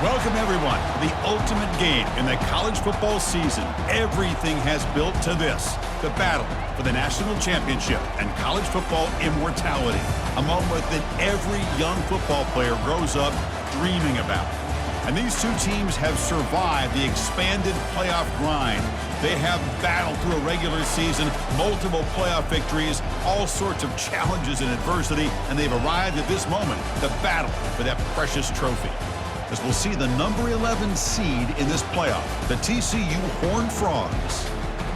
Welcome, everyone, to the ultimate game in the college football season. Everything has built to this, the battle for the national championship and college football immortality, a moment that every young football player grows up dreaming about. And these two teams have survived the expanded playoff grind. They have battled through a regular season, multiple playoff victories, all sorts of challenges and adversity, and they've arrived at this moment, the battle for that precious trophy. As we'll see the number 11 seed in this playoff, the TCU Horned Frogs,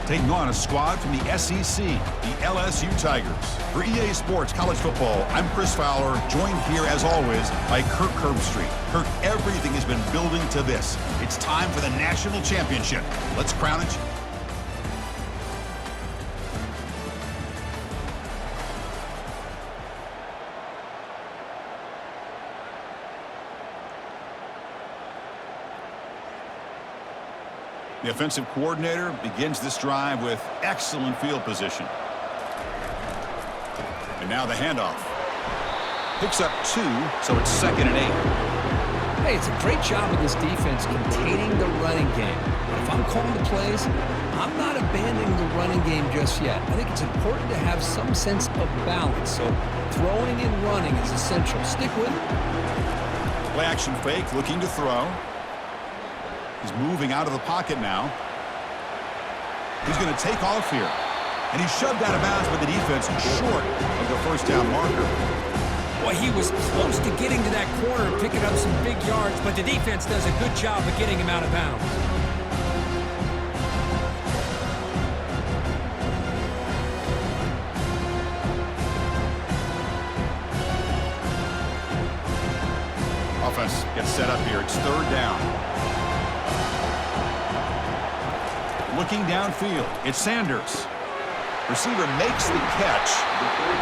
taking on a squad from the SEC, the LSU Tigers. For EA Sports College Football, I'm Chris Fowler, joined here, as always, by Kirk Herbstreit. Kirk, everything has been building to this. It's time for the national championship. Let's crown it. The offensive coordinator begins this drive with excellent field position. And now the handoff. Picks up 2, so it's 2nd and 8. Hey, it's a great job of this defense containing the running game. But if I'm calling the plays, I'm not abandoning the running game just yet. I think it's important to have some sense of balance. So throwing and running is essential. Stick with it. Play action fake, looking to throw. He's moving out of the pocket now. He's going to take off here. And he's shoved out of bounds by the defense short of the first down marker. Boy, he was close to getting to that corner and picking up some big yards, but the defense does a good job of getting him out of bounds. Offense gets set up here. It's 3rd down. Looking downfield, it's Sanders. Receiver makes the catch.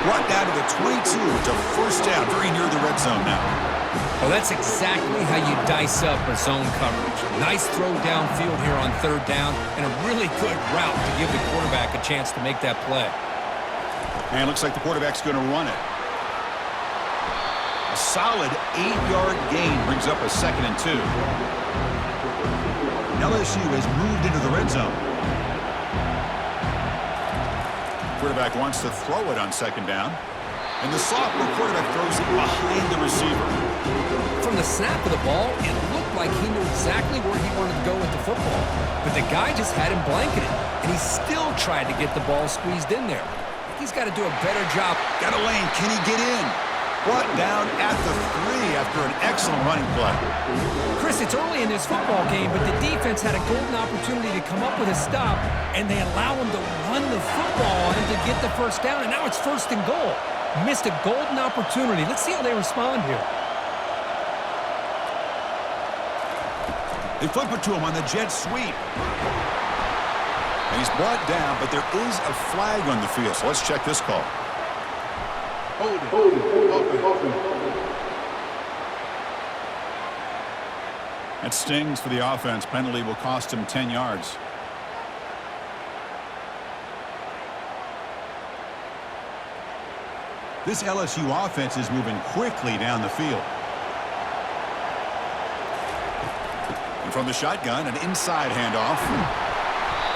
Brought down to the 22 to first down, very near the red zone now. Well, that's exactly how you dice up a zone coverage. Nice throw downfield here on 3rd down, and a really good route to give the quarterback a chance to make that play. And it looks like the quarterback's going to run it. A solid 8-yard gain brings up a 2nd and 2. LSU has moved into the red zone. Quarterback wants to throw it on 2nd down. And the sophomore quarterback throws it behind the receiver. From the snap of the ball, it looked like he knew exactly where he wanted to go with the football. But the guy just had him blanketed, and he still tried to get the ball squeezed in there. He's got to do a better job. Got a lane. Can he get in? Brought down at the 3 after an excellent running play. Chris, it's early in this football game, but the defense had a golden opportunity to come up with a stop, and they allow him to run the football on him to get the first down, and now it's 1st and goal. Missed a golden opportunity. Let's see how they respond here. They flip it to him on the jet sweep. And he's brought down, but there is a flag on the field, so let's check this call. Hold it. That stings for the offense. Penalty will cost him 10 yards. This LSU offense is moving quickly down the field. And from the shotgun, an inside handoff.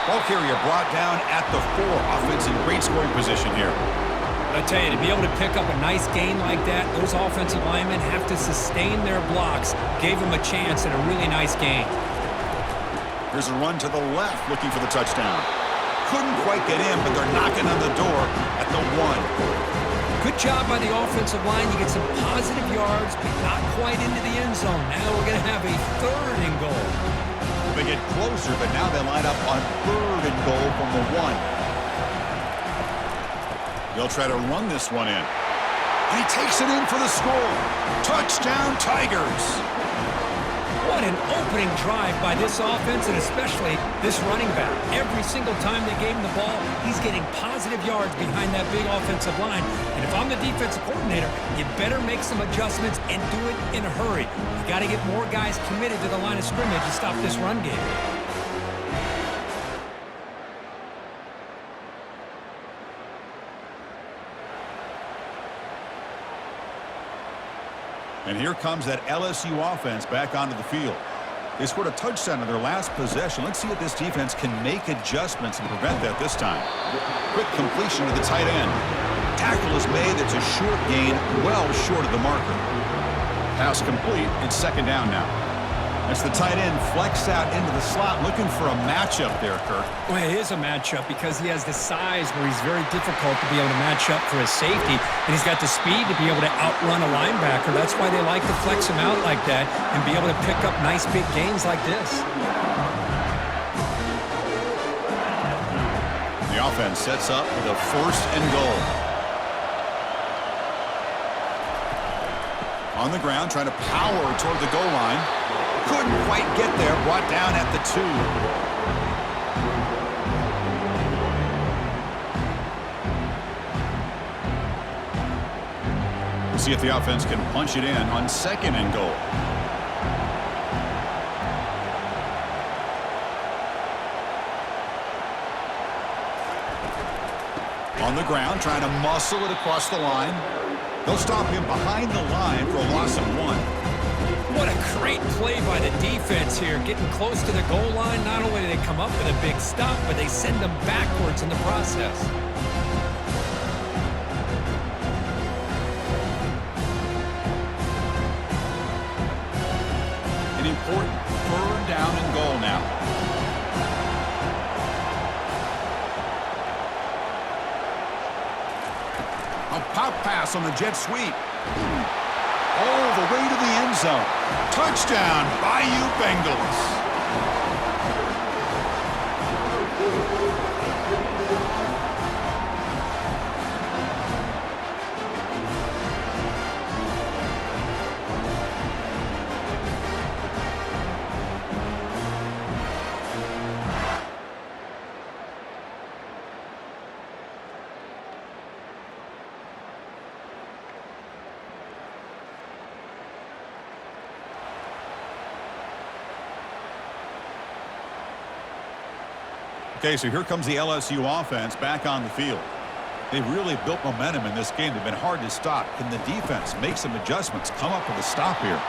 Ball carrier brought down at the 4. Offense in great scoring position here. I tell you, to be able to pick up a nice gain like that, those offensive linemen have to sustain their blocks. Gave them a chance at a really nice gain. Here's a run to the left, looking for the touchdown. Couldn't quite get in, but they're knocking on the door at the 1. Good job by the offensive line. You get some positive yards, but not quite into the end zone. Now we're going to have a 3rd and goal. They get closer, but now they line up on 3rd and goal from the 1. They'll try to run this one in. And he takes it in for the score. Touchdown, Tigers. What an opening drive by this offense, and especially this running back. Every single time they gave him the ball, he's getting positive yards behind that big offensive line. And if I'm the defensive coordinator, you better make some adjustments and do it in a hurry. You got to get more guys committed to the line of scrimmage to stop this run game. And here comes that LSU offense back onto the field. They scored a touchdown on their last possession. Let's see if this defense can make adjustments and prevent that this time. Quick completion to the tight end. Tackle is made. It's a short gain, well short of the marker. Pass complete. It's second down now. As the tight end flex out into the slot, looking for a matchup there, Kirk. Well, it is a matchup because he has the size where he's very difficult to be able to match up for his safety, and he's got the speed to be able to outrun a linebacker. That's why they like to flex him out like that and be able to pick up nice big gains like this. The offense sets up with a first and goal. On the ground, trying to power toward the goal line. Couldn't quite get there, brought down at the 2. We'll see if the offense can punch it in on second and goal. On the ground, trying to muscle it across the line. They'll stop him behind the line for a loss of 1. What a great play by the defense here. Getting close to the goal line, not only do they come up with a big stop, but they send them backwards in the process. An important third down and goal now. A pop pass on the jet sweep. All the way to the end zone. Touchdown, Bayou Bengals. Okay, so here comes the LSU offense back on the field. They've really built momentum in this game. They've been hard to stop. Can the defense make some adjustments, come up with a stop here?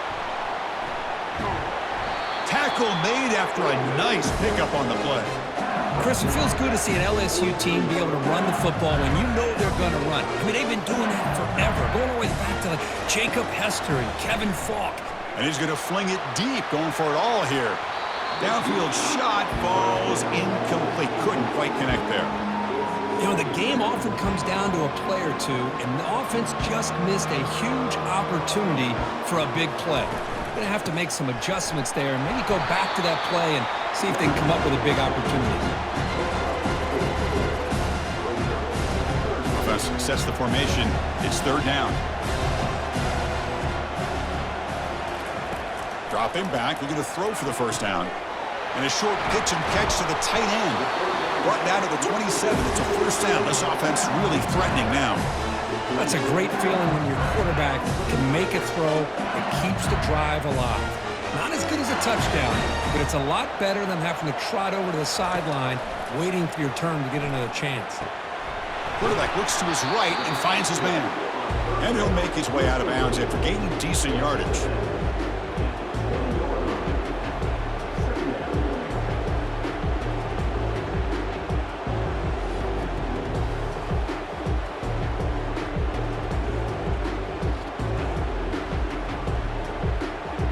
Tackle made after a nice pickup on the play. Chris, it feels good to see an LSU team be able to run the football when you know they're going to run. I mean, they've been doing that forever, going all the way back to like Jacob Hester and Kevin Falk. And he's going to fling it deep, going for it all here. Downfield shot falls incomplete. Couldn't quite connect there. You know, the game often comes down to a play or two, and the offense just missed a huge opportunity for a big play. They're going to have to make some adjustments there and maybe go back to that play and see if they can come up with a big opportunity. Offense sets the formation. It's third down. Dropping back, looking to throw for the first down. And a short pitch and catch to the tight end. Brought down to the 27. It's a first down. This offense really threatening now. That's a great feeling when your quarterback can make a throw that keeps the drive alive. Not as good as a touchdown, but it's a lot better than having to trot over to the sideline, waiting for your turn to get another chance. Quarterback looks to his right and finds his man. And he'll make his way out of bounds after gaining decent yardage.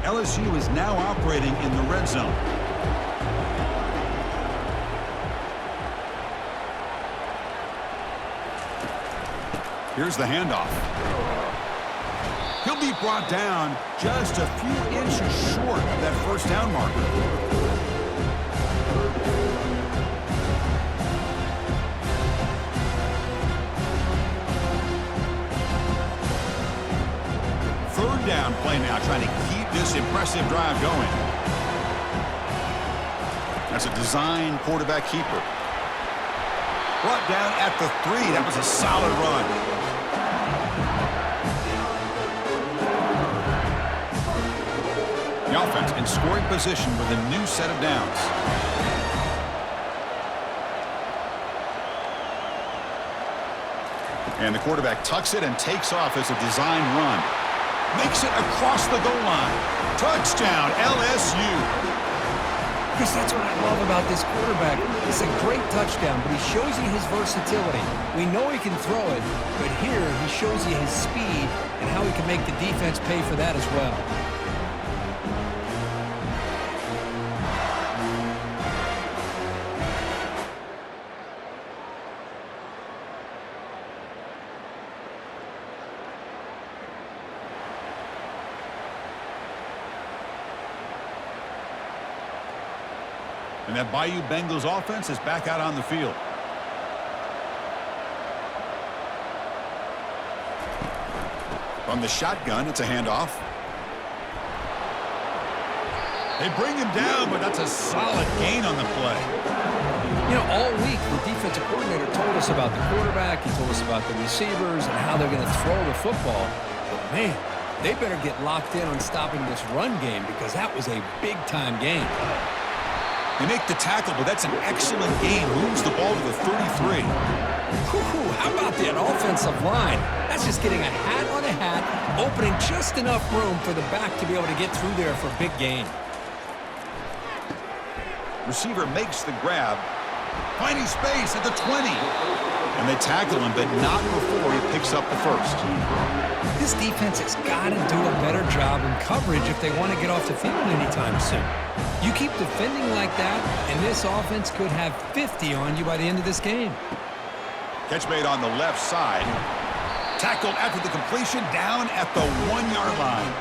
LSU is now operating in the red zone. Here's the handoff. He'll be brought down just a few inches short of that first down marker. Third down play now, trying to keep this impressive drive going. That's a design quarterback keeper. Brought down at the 3. That was a solid run. The offense in scoring position with a new set of downs. And the quarterback tucks it and takes off as a design run. Makes it across the goal line. Touchdown, LSU. Chris, that's what I love about this quarterback. It's a great touchdown, but he shows you his versatility. We know he can throw it, but here he shows you his speed and how he can make the defense pay for that as well. And that Bayou Bengals offense is back out on the field. From the shotgun, it's a handoff. They bring him down, but that's a solid gain on the play. You know, all week, the defensive coordinator told us about the quarterback. He told us about the receivers and how they're going to throw the football. But, man, they better get locked in on stopping this run game because that was a big-time game. They make the tackle, but that's an excellent gain. Moves the ball to the 33. How about that offensive line? That's just getting a hat on a hat, opening just enough room for the back to be able to get through there for a big gain. Receiver makes the grab, finding space at the 20. And they tackle him, but not before he picks up the first. This defense has got to do a better job in coverage if they want to get off the field anytime soon. You keep defending like that, and this offense could have 50 on you by the end of this game. Catch made on the left side. Tackled after the completion down at the 1-yard line.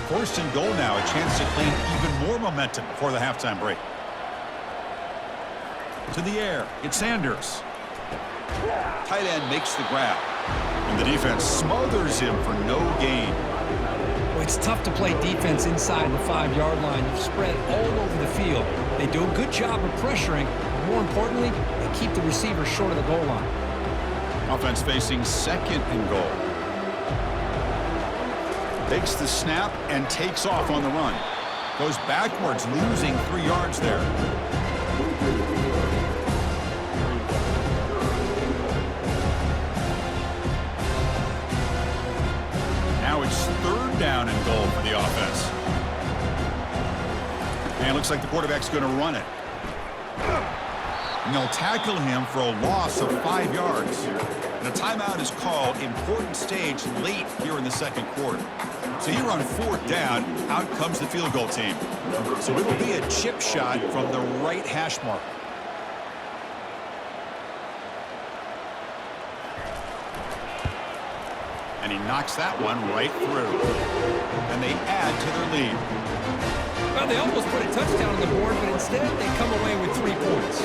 First and goal now, a chance to claim even more momentum before the halftime break. To the air, it's Sanders. Tight end makes the grab. And the defense smothers him for no gain. Well, it's tough to play defense inside the 5-yard line. You're spread all over the field. They do a good job of pressuring, but more importantly, they keep the receiver short of the goal line. Offense facing second and goal. Takes the snap and takes off on the run. Goes backwards, losing 3 yards there. Now it's third down and goal for the offense. And it looks like the quarterback's going to run it. And they'll tackle him for a loss of 5 yards. And a timeout is called. Important stage late here in the second quarter. So here on fourth down, out comes the field goal team. So it will be a chip shot from the right hash mark. And he knocks that one right through. And they add to their lead. Well, they almost put a touchdown on the board, but instead they come away with 3 points.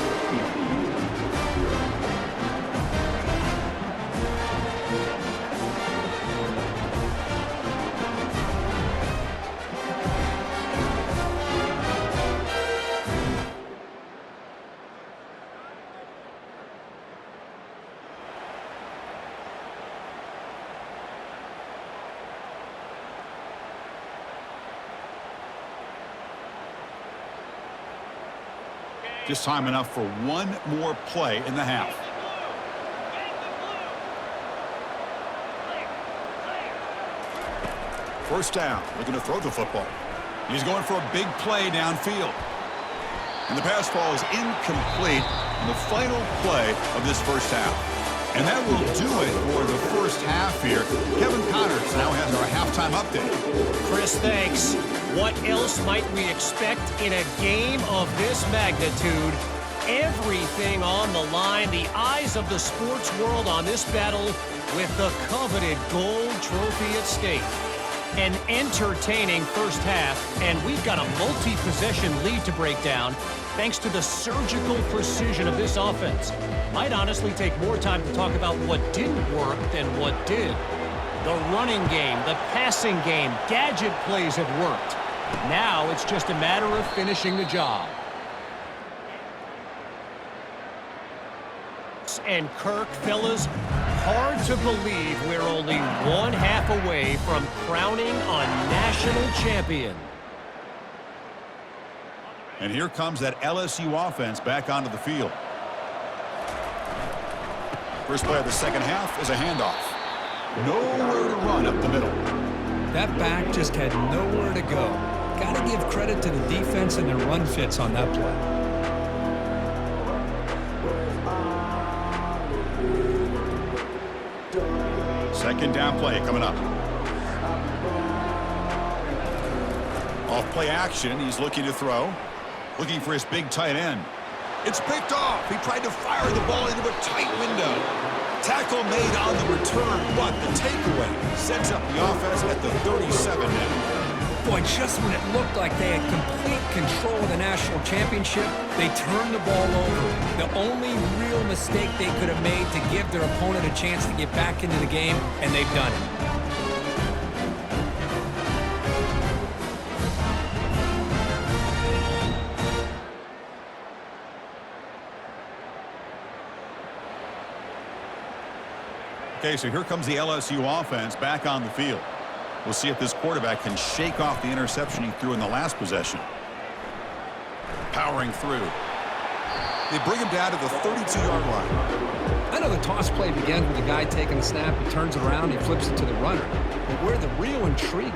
Just time enough for one more play in the half. First down, looking to throw the football. He's going for a big play downfield. And the pass ball is incomplete in the final play of this first half. And that will do it for the first half here. Kevin Connors now has our halftime update. Chris, thanks. What else might we expect in a game of this magnitude? Everything on the line, the eyes of the sports world on this battle with the coveted gold trophy at stake. An entertaining first half, and we've got a multi-possession lead to break down thanks to the surgical precision of this offense. Might honestly take more time to talk about what didn't work than what did. The running game, the passing game, gadget plays have worked. Now it's just a matter of finishing the job. And Kirk, fellas, hard to believe we're only 1/2 away from crowning a national champion. And here comes that LSU offense back onto the field. First play of the second half is a handoff. Nowhere to run up the middle. That back just had nowhere to go. Got to give credit to the defense and their run fits on that play. Second down play coming up. Off play action. He's looking to throw. Looking for his big tight end. It's picked off. He tried to fire the ball into a tight window. Tackle made on the return, but the takeaway sets up the offense at the 37 now. Boy, just when it looked like they had complete control of the national championship, they turned the ball over. The only real mistake they could have made to give their opponent a chance to get back into the game, and they've done it. Okay, so here comes the LSU offense back on the field. We'll see if this quarterback can shake off the interception he threw in the last possession. Powering through. They bring him down to the 32-yard line. I know the toss play begins with the guy taking the snap. He turns it around, he flips it to the runner. But where the real intrigue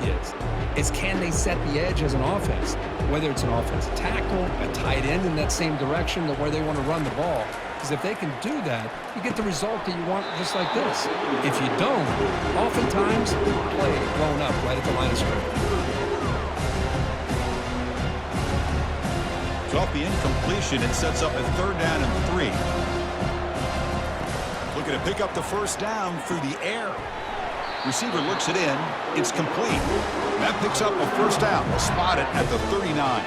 is can they set the edge as an offense? Whether it's an offensive tackle, a tight end in that same direction to where they want to run the ball. Because if they can do that, you get the result that you want just like this. If you don't, oftentimes, play blown up right at the line of scrimmage. So off the incompletion, it sets up a 3rd down and 3. Looking to pick up the first down through the air. Receiver looks it in. It's complete. That picks up a first down. Spotted at the 39.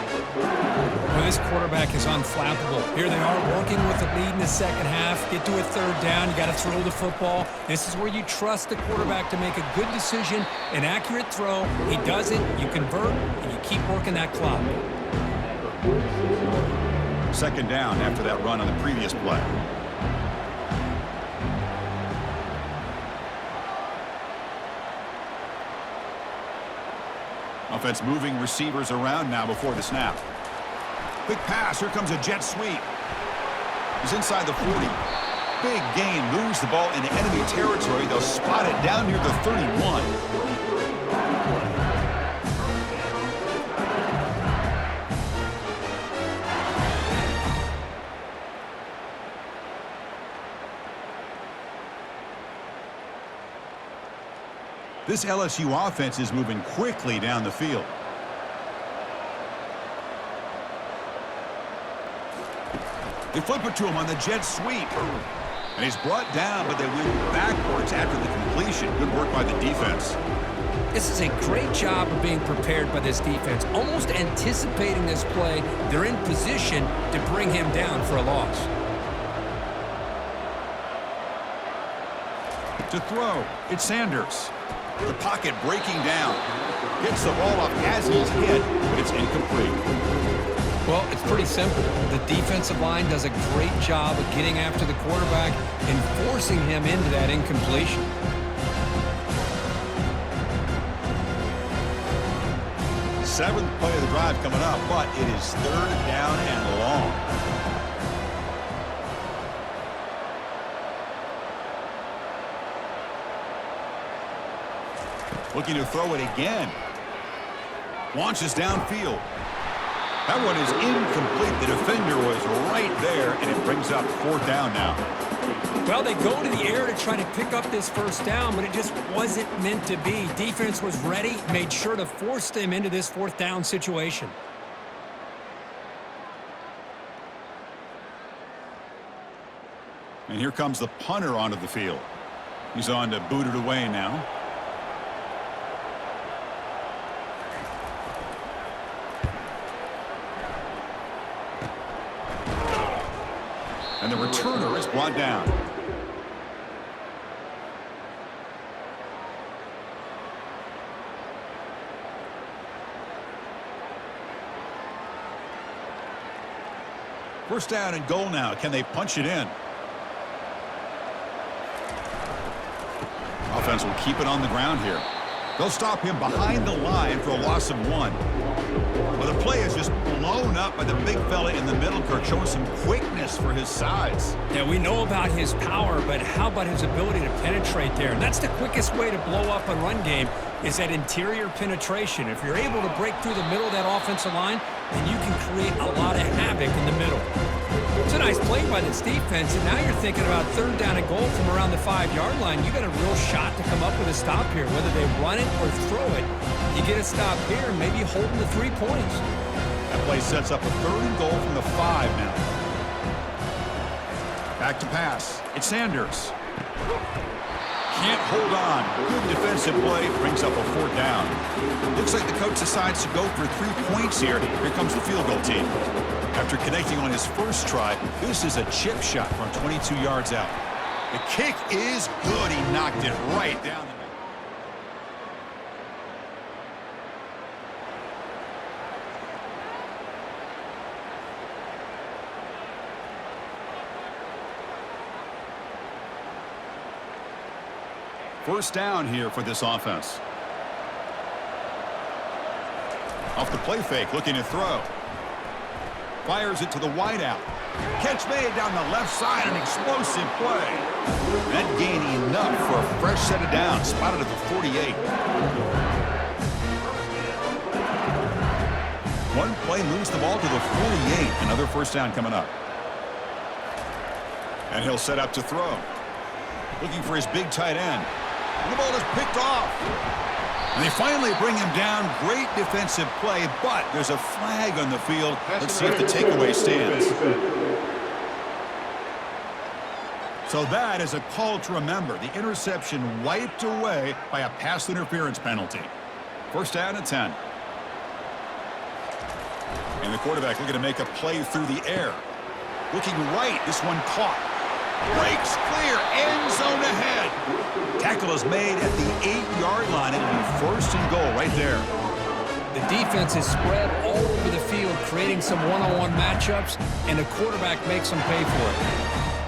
Well, this quarterback is unflappable. Here they are working with the lead in the second half. Get to a 3rd down. You got to throw the football. This is where you trust the quarterback to make a good decision, an accurate throw. He does it. You convert, and you keep working that clock. 2nd down after that run on the previous play. Offense moving receivers around now before the snap. Quick pass. Here comes a jet sweep. He's inside the 40. Big gain. Moves the ball into enemy territory. They'll spot it down near the 31. This LSU offense is moving quickly down the field. They flip it to him on the jet sweep. And he's brought down, but they went backwards after the completion. Good work by the defense. This is a great job of being prepared by this defense. Almost anticipating this play, they're in position to bring him down for a loss. To throw, it's Sanders. The pocket breaking down. Gets the ball up as he's hit, but it's incomplete. Well, it's pretty simple. The defensive line does a great job of getting after the quarterback and forcing him into that incompletion. Seventh play of the drive coming up, but it is 3rd down and long. Looking to throw it again. Launches downfield. That one is incomplete. The defender was right there, and it brings up 4th down now. Well, they go to the air to try to pick up this first down, but it just wasn't meant to be. Defense was ready, made sure to force them into this 4th down situation. And here comes the punter onto the field. He's on to boot it away now. And the returner is brought down. First down and goal now. Can they punch it in? Offense will keep it on the ground here. They'll stop him behind the line for a loss of 1. But the play is just blown blown up by the big fella in the middle, Kirk, showing some quickness for his size. Yeah, we know about his power, but how about his ability to penetrate there? And that's the quickest way to blow up a run game is that interior penetration. If you're able to break through the middle of that offensive line, then you can create a lot of havoc in the middle. It's a nice play by this defense, and now you're thinking about third down and goal from around the 5-yard line. You got a real shot to come up with a stop here, whether they run it or throw it. You get a stop here, maybe holding the 3 points. That play sets up a 3rd and goal from the 5 now. Back to pass. It's Sanders. Can't hold on. Good defensive play. Brings up a 4th down. Looks like the coach decides to go for 3 points here. Here comes the field goal team. After connecting on his first try, this is a chip shot from 22 yards out. The kick is good. He knocked it right down the middle. First down here for this offense. Off the play fake, looking to throw. Fires it to the wideout. Catch made down the left side, an explosive play. That gained enough for a fresh set of downs, spotted at the 48. One play moves the ball to the 48. Another first down coming up. And he'll set up to throw. Looking for his big tight end. And the ball is picked off. And they finally bring him down. Great defensive play, but there's a flag on the field. Let's see if the takeaway stands. So that is a call to remember. The interception wiped away by a pass interference penalty. First down and 10. And the quarterback looking to make a play through the air. Looking right, this one caught. Breaks clear, end zone ahead. Tackle is made at the 8-yard line. It'll be first and goal right there. The defense is spread all over the field, creating some one-on-one matchups, and the quarterback makes them pay for it.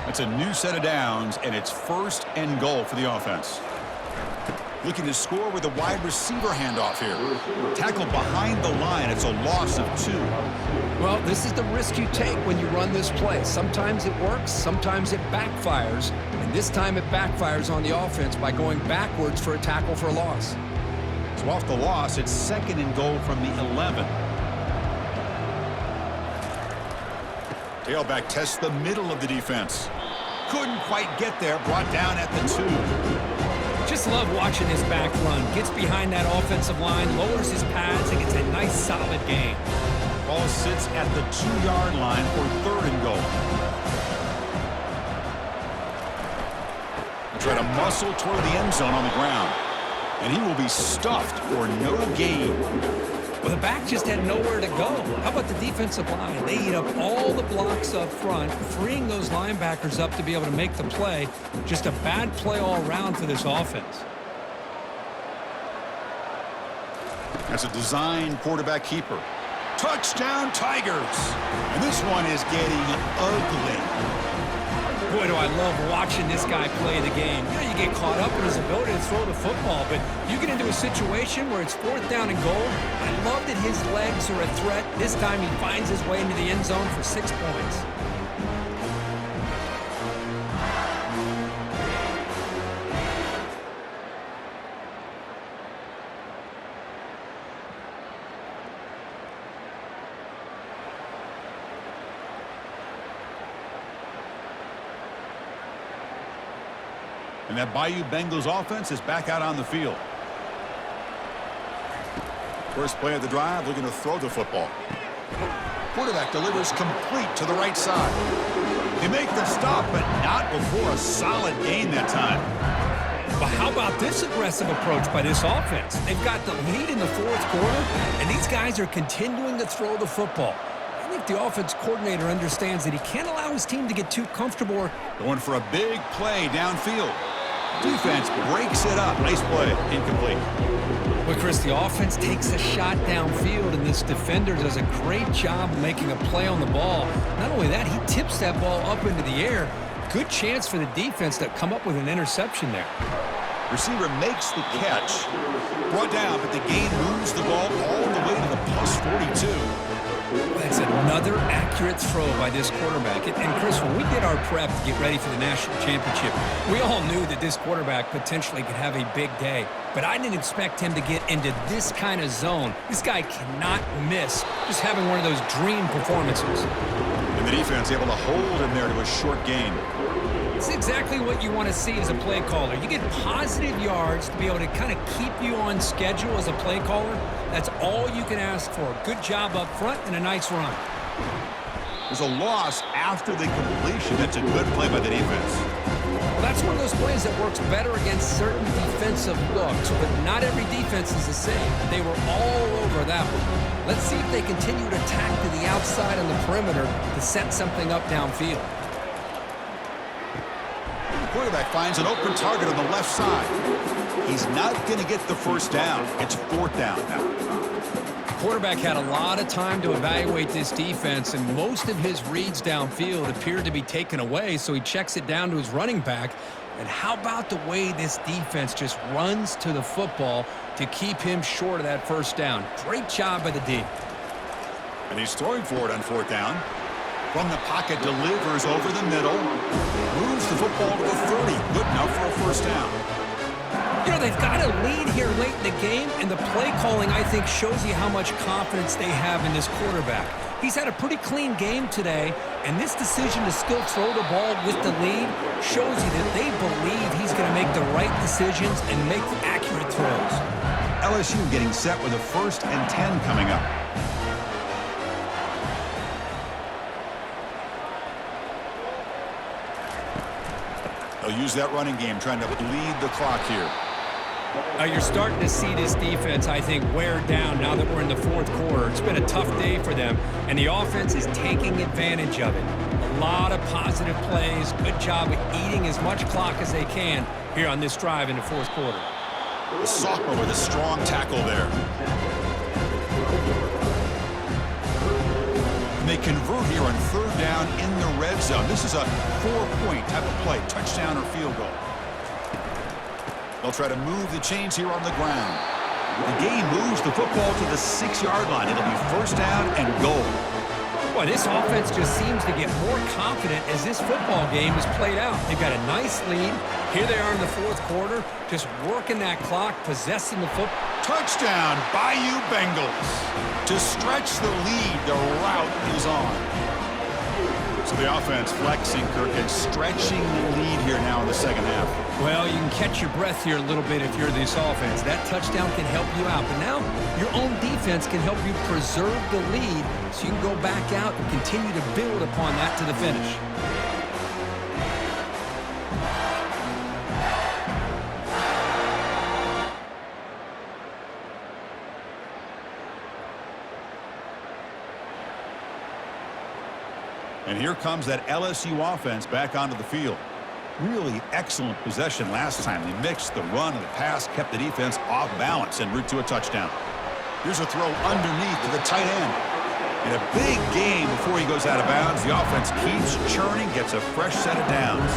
That's a new set of downs, and it's first and goal for the offense. Looking to score with a wide receiver handoff here. Tackle behind the line. It's a loss of 2. Well, this is the risk you take when you run this play. Sometimes it works, sometimes it backfires, and this time it backfires on the offense by going backwards for a tackle for a loss. So off the loss, it's second and goal from the 11. Tailback tests the middle of the defense. Couldn't quite get there, brought down at the 2. Just love watching his back run. Gets behind that offensive line, lowers his pads, and gets a nice solid gain. Ball sits at the 2-yard line for third and goal. They try to muscle toward the end zone on the ground. And he will be stuffed for no gain. Well, the back just had nowhere to go. How about the defensive line? They eat up all the blocks up front, freeing those linebackers up to be able to make the play. Just a bad play all around for this offense. That's a design quarterback keeper. Touchdown Tigers. And this one is getting ugly. Boy, do I love watching this guy play the game. You know, you get caught up in his ability to throw the football, but you get into a situation where it's 4th down and goal. I love that his legs are a threat. This time he finds his way into the end zone for 6 points. And that Bayou Bengals offense is back out on the field. First play of the drive, looking to throw the football. Quarterback delivers complete to the right side. They make the stop, but not before a solid gain that time. But how about this aggressive approach by this offense? They've got the lead in the 4th quarter, and these guys are continuing to throw the football. I think the offense coordinator understands that he can't allow his team to get too comfortable. Going for a big play downfield. Defense breaks it up. Nice play. Incomplete. But, Chris, the offense takes a shot downfield, and this defender does a great job of making a play on the ball. Not only that, he tips that ball up into the air. Good chance for the defense to come up with an interception there. Receiver makes the catch. Brought down, but the gain moves the ball all the way to the +42. That's a Another accurate throw by this quarterback. And Chris, when we did our prep to get ready for the national championship, we all knew that this quarterback potentially could have a big day. But I didn't expect him to get into this kind of zone. This guy cannot miss just having one of those dream performances. And the defense able to hold him there to a short gain. It's exactly what you want to see as a play caller. You get positive yards to be able to kind of keep you on schedule as a play caller. That's all you can ask for. Good job up front and a nice run. There's a loss after the completion. That's a good play by the defense. Well, that's one of those plays that works better against certain defensive looks, but not every defense is the same. They were all over that one. Let's see if they continue to attack to the outside on the perimeter to set something up downfield. Quarterback finds an open target on the left side. He's not going to get the first down. It's fourth down now. Quarterback had a lot of time to evaluate this defense, and most of his reads downfield appeared to be taken away, so he checks it down to his running back. And how about the way this defense just runs to the football to keep him short of that first down? Great job by the D. And he's throwing for it on fourth down. From the pocket, delivers over the middle. Moves the football to the 30. Good enough for a first down. You know, they've got a lead here late in the game, and the play calling, I think, shows you how much confidence they have in this quarterback. He's had a pretty clean game today, and this decision to still throw the ball with the lead shows you that they believe he's going to make the right decisions and make accurate throws. LSU getting set with a 1st and 10 coming up. They'll use that running game, trying to bleed the clock here. You're starting to see this defense, I think, wear down now that we're in the fourth quarter. It's been a tough day for them, and the offense is taking advantage of it. A lot of positive plays. Good job of eating as much clock as they can here on this drive in the fourth quarter. The sophomore with a strong tackle there. And they convert here on third down in the red zone. This is a 4-point type of play, touchdown or field goal. They'll try to move the chains here on the ground. The game moves the football to the 6-yard line. It'll be first down and goal. Boy, this offense just seems to get more confident as this football game is played out. They've got a nice lead. Here they are in the fourth quarter, just working that clock, possessing the football. Touchdown, Bayou Bengals. To stretch the lead, the route is on. So the offense flexing, Kirk, and stretching the lead here now in the second half. Well, you can catch your breath here a little bit if you're this offense. That touchdown can help you out. But now your own defense can help you preserve the lead so you can go back out and continue to build upon that to the finish. And here comes that LSU offense back onto the field. Really excellent possession last time. They mixed the run and the pass, kept the defense off balance en route to a touchdown. Here's a throw underneath to the tight end. In a big game before he goes out of bounds, the offense keeps churning, gets a fresh set of downs.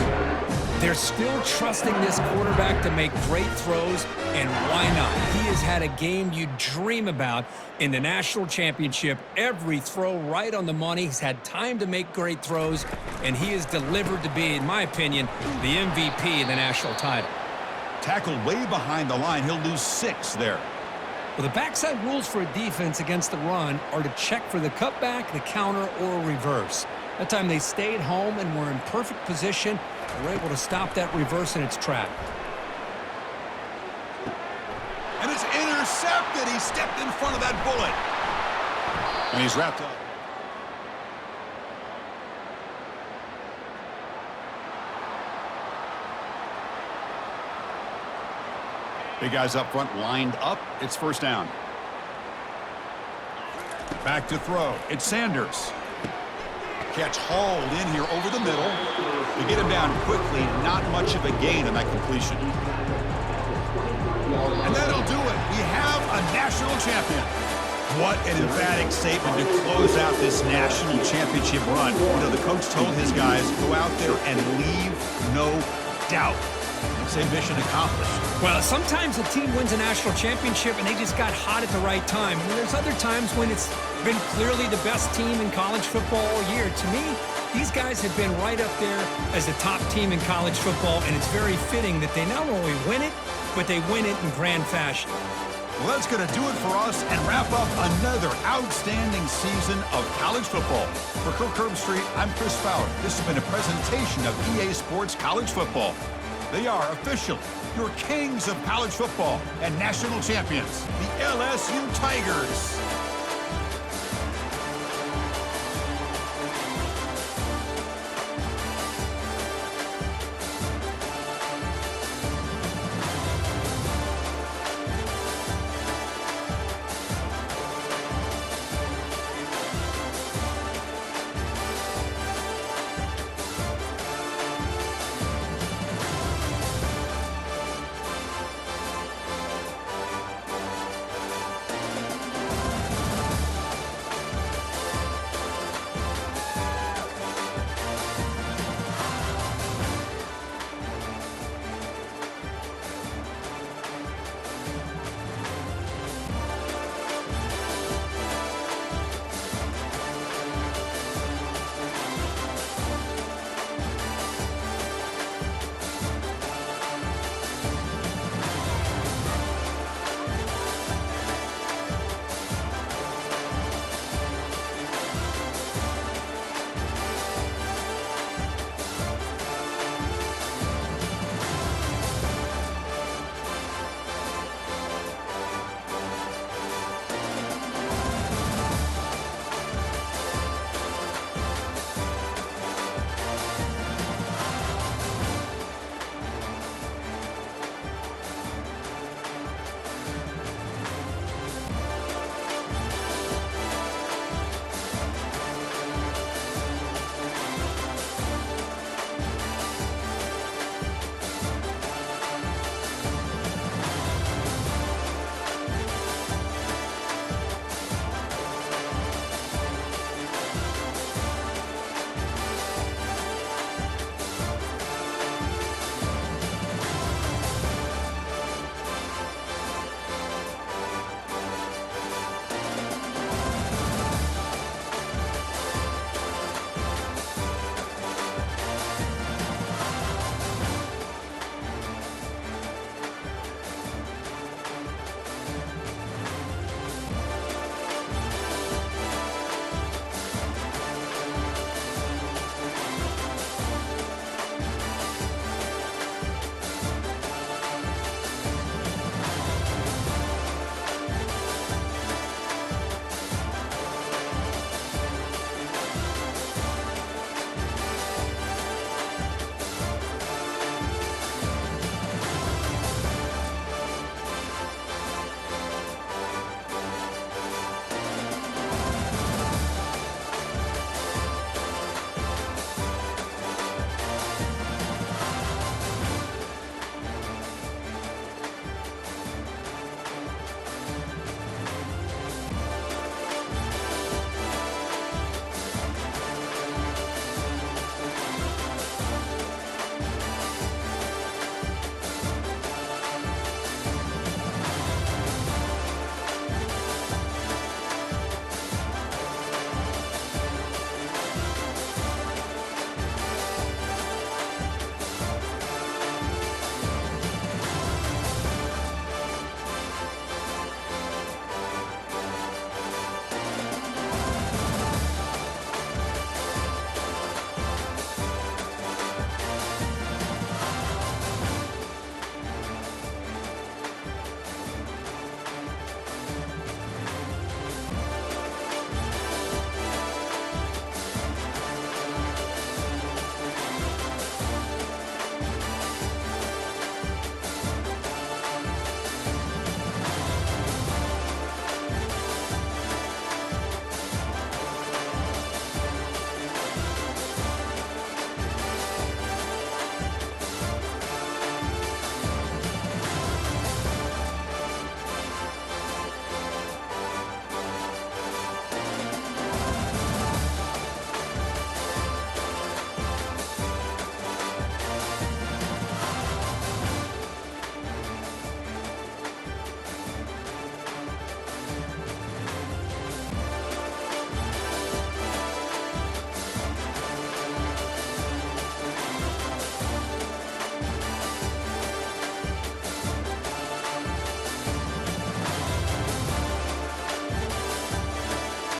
They're still trusting this quarterback to make great throws, and why not? He has had a game you dream about in the national championship. Every throw right on the money. He's had time to make great throws, and he has delivered to be, in my opinion, the MVP in the national title. Tackled way behind the line. He'll lose 6 there. Well, the backside rules for a defense against the run are to check for the cutback, the counter, or reverse. That time they stayed home and were in perfect position. They were able to stop that reverse in its track. And it's intercepted. He stepped in front of that bullet. And he's wrapped up. Big guys up front lined up. It's first down. Back to throw. It's Sanders. Catch hauled in here over the middle. To get him down quickly, not much of a gain on that completion. And that'll do it. We have a national champion. What an emphatic statement to close out this national championship run. You know, the coach told his guys, go out there and leave no doubt. Say mission accomplished. Well, sometimes a team wins a national championship and they just got hot at the right time. And there's other times when it's been clearly the best team in college football all year. To me, these guys have been right up there as the top team in college football, and it's very fitting that they not only win it, but they win it in grand fashion. Well, that's going to do it for us and wrap up another outstanding season of college football. For Kirk Herbstreit, I'm Chris Fowler. This has been a presentation of EA Sports College Football. They are officially your kings of college football and national champions, the LSU Tigers.